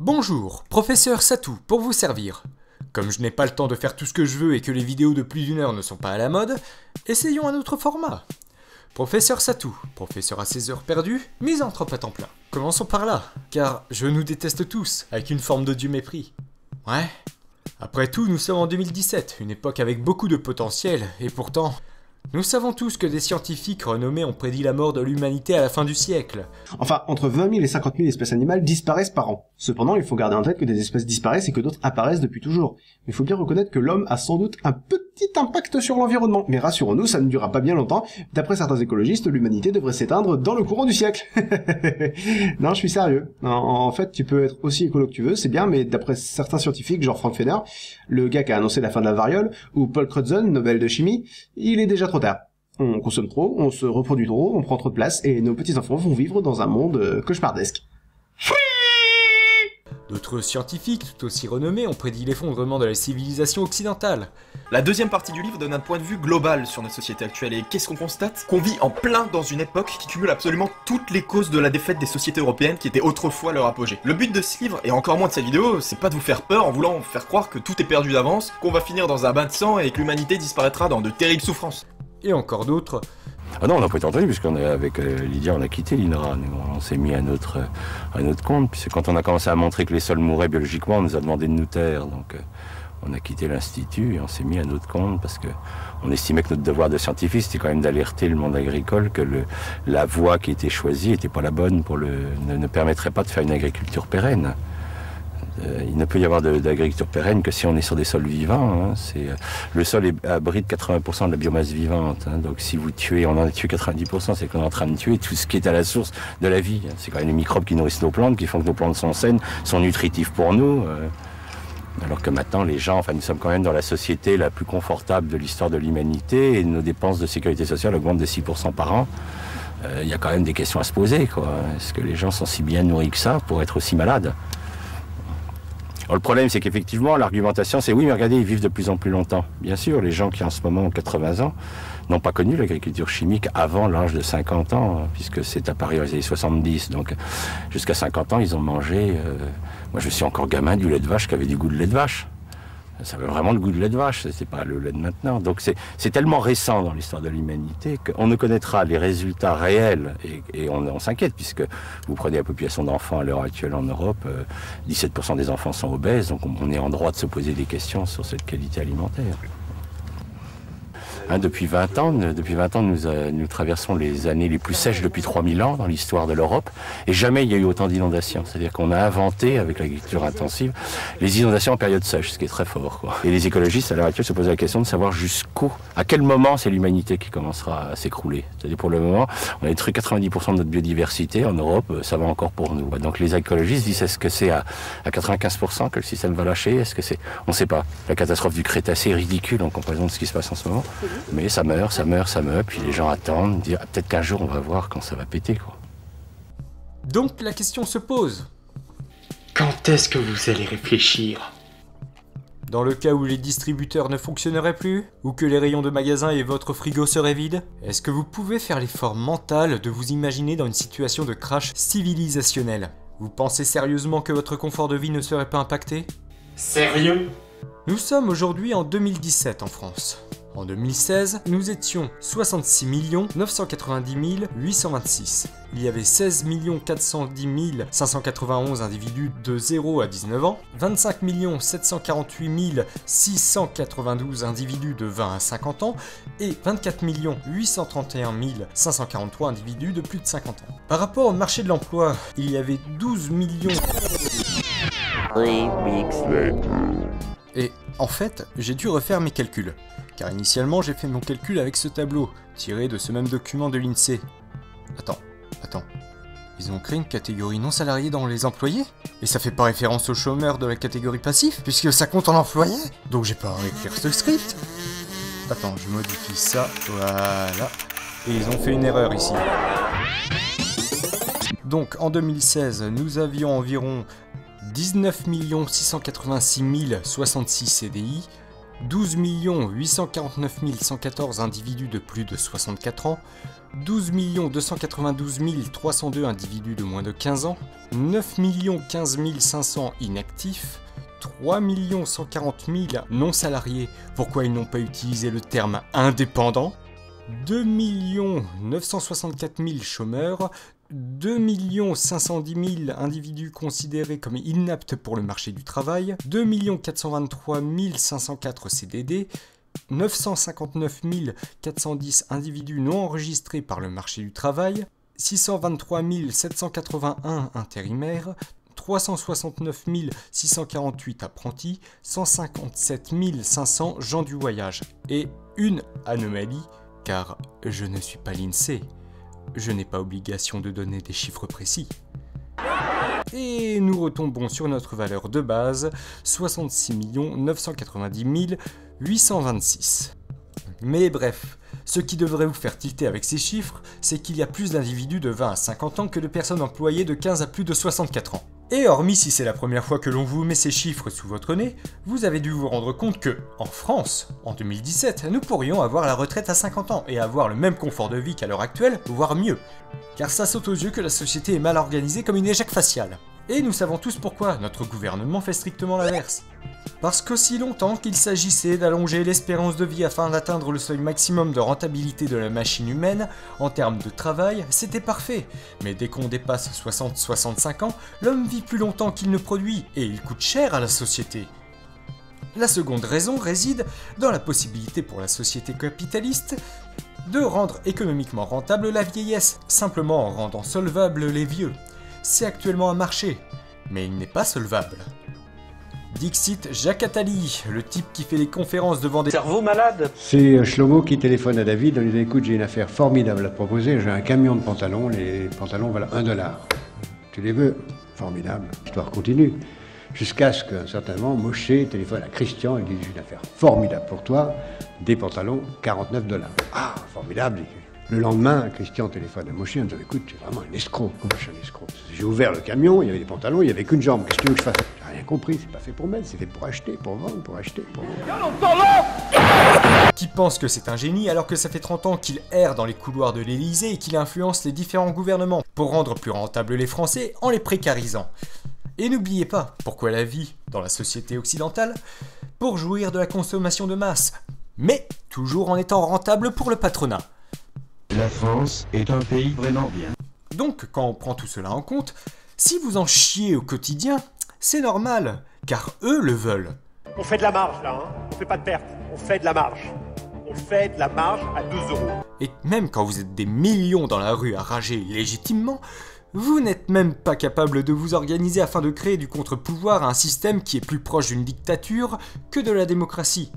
Bonjour, professeur Satou, pour vous servir. Comme je n'ai pas le temps de faire tout ce que je veux et que les vidéos de plus d'1 heure ne sont pas à la mode, essayons un autre format. Professeur Satou, professeur à ses heures perdues, misanthrope à temps plein. Commençons par là, car je nous déteste tous, avec une forme d'odieux mépris. Ouais. Après tout, nous sommes en 2017, une époque avec beaucoup de potentiel, et pourtant... Nous savons tous que des scientifiques renommés ont prédit la mort de l'humanité à la fin du siècle. Enfin, entre 20 000 et 50 000 espèces animales disparaissent par an. Cependant, il faut garder en tête que des espèces disparaissent et que d'autres apparaissent depuis toujours. Mais il faut bien reconnaître que l'homme a sans doute un petit impact sur l'environnement. Mais rassurons-nous, ça ne durera pas bien longtemps. D'après certains écologistes, l'humanité devrait s'éteindre dans le courant du siècle. Non, je suis sérieux. En fait, tu peux être aussi écolo que tu veux, c'est bien, mais d'après certains scientifiques, genre Frank Fenner, le gars qui a annoncé la fin de la variole, ou Paul Crutzen, Nobel de chimie, il est déjà trop tard. On consomme trop, on se reproduit trop, on prend trop de place, et nos petits-enfants vont vivre dans un monde cauchemardesque. D'autres scientifiques, tout aussi renommés, ont prédit l'effondrement de la civilisation occidentale. La deuxième partie du livre donne un point de vue global sur notre société actuelle, et qu'est-ce qu'on constate? Qu'on vit en plein dans une époque qui cumule absolument toutes les causes de la défaite des sociétés européennes qui étaient autrefois leur apogée. Le but de ce livre, et encore moins de cette vidéo, c'est pas de vous faire peur en voulant faire croire que tout est perdu d'avance, qu'on va finir dans un bain de sang et que l'humanité disparaîtra dans de terribles souffrances. Et encore d'autres. Ah non, on n'a pas été entendu, puisqu'on est avec Lydia, on a quitté l'INRA. On s'est mis à notre compte, puisque quand on a commencé à montrer que les sols mouraient biologiquement, on nous a demandé de nous taire. Donc on a quitté l'Institut et on s'est mis à notre compte, parce que on estimait que notre devoir de scientifique, c'était quand même d'alerter le monde agricole que la voie qui était choisie n'était pas la bonne, ne permettrait pas de faire une agriculture pérenne. Il ne peut y avoir d'agriculture pérenne que si on est sur des sols vivants. Le sol abrite 80% de la biomasse vivante. Donc si vous tuez, on en a tué 90%, c'est qu'on est en train de tuer tout ce qui est à la source de la vie. C'est quand même les microbes qui nourrissent nos plantes, qui font que nos plantes sont saines, sont nutritifs pour nous. Alors que maintenant, les gens, nous sommes quand même dans la société la plus confortable de l'histoire de l'humanité et nos dépenses de sécurité sociale augmentent de 6% par an. Il y a quand même des questions à se poser, quoi. Est-ce que les gens sont si bien nourris que ça pour être aussi malades ? Alors, le problème, c'est qu'effectivement, l'argumentation, c'est oui, mais regardez, ils vivent de plus en plus longtemps. Bien sûr, les gens qui en ce moment ont 80 ans n'ont pas connu l'agriculture chimique avant l'âge de 50 ans, puisque c'est apparu dans les années 70. Donc, jusqu'à 50 ans, ils ont mangé, moi je suis encore gamin, du lait de vache qui avait du goût de lait de vache. Ça avait vraiment le goût de lait de vache, c'est pas le lait de maintenant. Donc c'est tellement récent dans l'histoire de l'humanité qu'on ne connaîtra les résultats réels et on s'inquiète, puisque vous prenez la population d'enfants à l'heure actuelle en Europe, 17% des enfants sont obèses, donc on est en droit de se poser des questions sur cette qualité alimentaire. Depuis 20 ans, nous traversons les années les plus sèches depuis 3000 ans dans l'histoire de l'Europe, et jamais il y a eu autant d'inondations. C'est-à-dire qu'on a inventé, avec l'agriculture intensive, les inondations en période sèche, ce qui est très fort, quoi. Et les écologistes, à l'heure actuelle, se posent la question de savoir à quel moment c'est l'humanité qui commencera à s'écrouler. C'est-à-dire, pour le moment, on a détruit 90% de notre biodiversité. En Europe, ça va encore pour nous. Donc les écologistes disent, est-ce que c'est à 95% que le système va lâcher? Est-ce que c'est... On ne sait pas. La catastrophe du Crétacé est ridicule en comparaison de ce qui se passe en ce moment. Mais ça meurt, puis les gens attendent, disent peut-être qu'un jour on va voir quand ça va péter, quoi. Donc la question se pose. Quand est-ce que vous allez réfléchir? Dans le cas où les distributeurs ne fonctionneraient plus, ou que les rayons de magasin et votre frigo seraient vides, est-ce que vous pouvez faire l'effort mental de vous imaginer dans une situation de crash civilisationnel? Vous pensez sérieusement que votre confort de vie ne serait pas impacté? Sérieux? Nous sommes aujourd'hui en 2017 en France. En 2016, nous étions 66 990 826. Il y avait 16 410 591 individus de 0 à 19 ans, 25 748 692 individus de 20 à 50 ans et 24 831 543 individus de plus de 50 ans. Par rapport au marché de l'emploi, il y avait 12 millions... Et en fait, j'ai dû refaire mes calculs. Car initialement, j'ai fait mon calcul avec ce tableau, tiré de ce même document de l'INSEE. Attends. Ils ont créé une catégorie non salariée dans les employés? Et ça fait pas référence aux chômeurs de la catégorie passif, puisque ça compte en employés? Donc j'ai pas à réécrire ce script. Attends, je modifie ça, voilà. Et ils ont fait une erreur ici. Donc en 2016, nous avions environ 19 686 066 CDI, 12 849 114 individus de plus de 64 ans, 12 292 302 individus de moins de 15 ans, 9 15 500 inactifs, 3 140 000 non salariés, pourquoi ils n'ont pas utilisé le terme indépendant, 2 964 000 chômeurs, 2 510 000 individus considérés comme inaptes pour le marché du travail, 2 423 504 CDD, 959 410 individus non enregistrés par le marché du travail, 623 781 intérimaires, 369 648 apprentis, 157 500 gens du voyage. Et une anomalie, car je ne suis pas l'INSEE. Je n'ai pas obligation de donner des chiffres précis. Et nous retombons sur notre valeur de base, 66 990 826. Mais bref, ce qui devrait vous faire tilter avec ces chiffres, c'est qu'il y a plus d'individus de 20 à 50 ans que de personnes employées de 15 à plus de 64 ans. Et hormis si c'est la première fois que l'on vous met ces chiffres sous votre nez, vous avez dû vous rendre compte que, en France, en 2017, nous pourrions avoir la retraite à 50 ans et avoir le même confort de vie qu'à l'heure actuelle, voire mieux. Car ça saute aux yeux que la société est mal organisée comme une éjecte faciale. Et nous savons tous pourquoi notre gouvernement fait strictement l'inverse. Parce qu'aussi longtemps qu'il s'agissait d'allonger l'espérance de vie afin d'atteindre le seuil maximum de rentabilité de la machine humaine, en termes de travail, c'était parfait. Mais dès qu'on dépasse 60-65 ans, l'homme vit plus longtemps qu'il ne produit, et il coûte cher à la société. La seconde raison réside dans la possibilité pour la société capitaliste de rendre économiquement rentable la vieillesse, simplement en rendant solvables les vieux. C'est actuellement un marché, mais il n'est pas solvable. Dixit Jacques Attali, le type qui fait les conférences devant des cerveaux malades. C'est Shlomo qui téléphone à David en lui disant écoute, j'ai une affaire formidable à te proposer, j'ai un camion de pantalons, les pantalons valent $1. Tu les veux? Formidable, l'histoire continue. Jusqu'à ce qu'un certain moment, Moshe téléphone à Christian et lui dit j'ai une affaire formidable pour toi, des pantalons, $49. Ah, formidable. Le lendemain, Christian téléphone à Moshe en disant écoute, tu es vraiment un escroc. Comment je suis un escroc? J'ai ouvert le camion, il y avait des pantalons, il n'y avait qu'une jambe. Qu'est-ce que tu veux que je fasse? J'ai rien compris, c'est pas fait pour mettre, c'est fait pour acheter, pour vendre, pour acheter, pour vendre. Qui pense que c'est un génie alors que ça fait 30 ans qu'il erre dans les couloirs de l'Élysée et qu'il influence les différents gouvernements pour rendre plus rentables les Français en les précarisant. Et n'oubliez pas, pourquoi la vie dans la société occidentale? Pour jouir de la consommation de masse, mais toujours en étant rentable pour le patronat. La France est un pays vraiment bien. Donc, quand on prend tout cela en compte, si vous en chiez au quotidien, c'est normal, car eux le veulent. On fait de la marge là, hein. On fait pas de perte, on fait de la marge. On fait de la marge à 2 €. Et même quand vous êtes des millions dans la rue à rager légitimement, vous n'êtes même pas capable de vous organiser afin de créer du contre-pouvoir à un système qui est plus proche d'une dictature que de la démocratie.